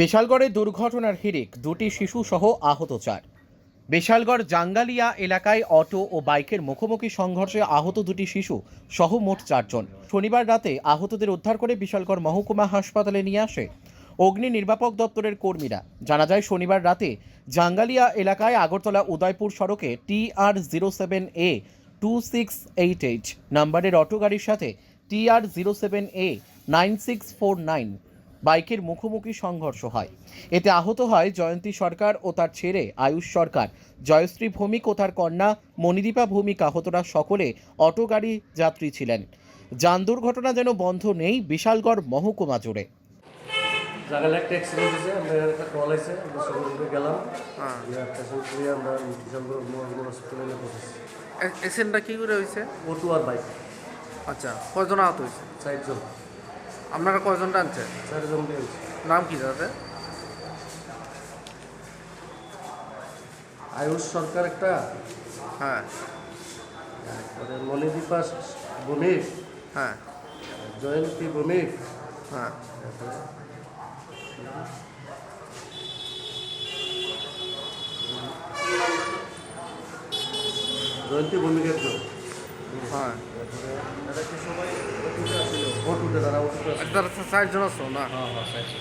বিশালগড়ে দুর্ঘটনার হিড়িক, দুটি শিশু সহ আহত 4। বিশালগড় জাঙ্গালিয়া এলাকায় অটো ও বাইকের মুখোমুখি সংঘর্ষে আহত দুটি শিশু সহ মোট 4 জন। শনিবার রাতে আহতদের উদ্ধার করে বিশালগড় মহকুমা হাসপাতালে নিয়ে আসে অগ্নি নির্বাপক দপ্তরের কর্মীরা। জানা যায়, শনিবার রাতে জাঙ্গালিয়া এলাকায় আগরতলা উদয়পুর সড়কে TR07A 2688 নম্বরের অটো গাড়ির সাথে TR07A 9649 বাইকের মুখোমুখি সংঘর্ষ হয়। এতে আহত হয় জয়ন্তী সরকার ও তার ছেলে আয়ুষ সরকার, জয়শ্রী ভৌমিক ও তার কন্যা মণিদীপা ভৌমিক। আহতরা সকলে অটো গাড়ি যাত্রী ছিলেন। যান দুর্ঘটনা যেন বন্ধ নেই বিশালগড় মহকুমা জুড়ে। জায়গায় একটা অ্যাক্সিডেন্ট হয়েছে, আমরা একটা কল আছে, আমরা সঙ্গে সঙ্গে গেলাম। পেশেন্ট নিয়ে আমরা বিশালগড় মহকুমা হসপিটালে পৌঁছেছি। অ্যাক্সিডেন্টটা কী করে হয়েছে? অটো আর বাইক, আচ্ছা, কয়জন আহত হয়েছে? 4 জন। আপনারা কয়জন টানছেন? 4 জন পেয়েছি। নাম কি তাদের? আয়ুষ সরকার একটা, হ্যাঁ তারপরে মণিদীপা ভৌমিক, হ্যাঁ জয়ন্তী ভৌমিক, হ্যাঁ জয়ন্তী ভৌমিক একজন। হ্যাঁ অটোতে তারা অটোতে আছে। তারা 4 জন আছো না? হ্যাঁ হ্যাঁ 4 জন।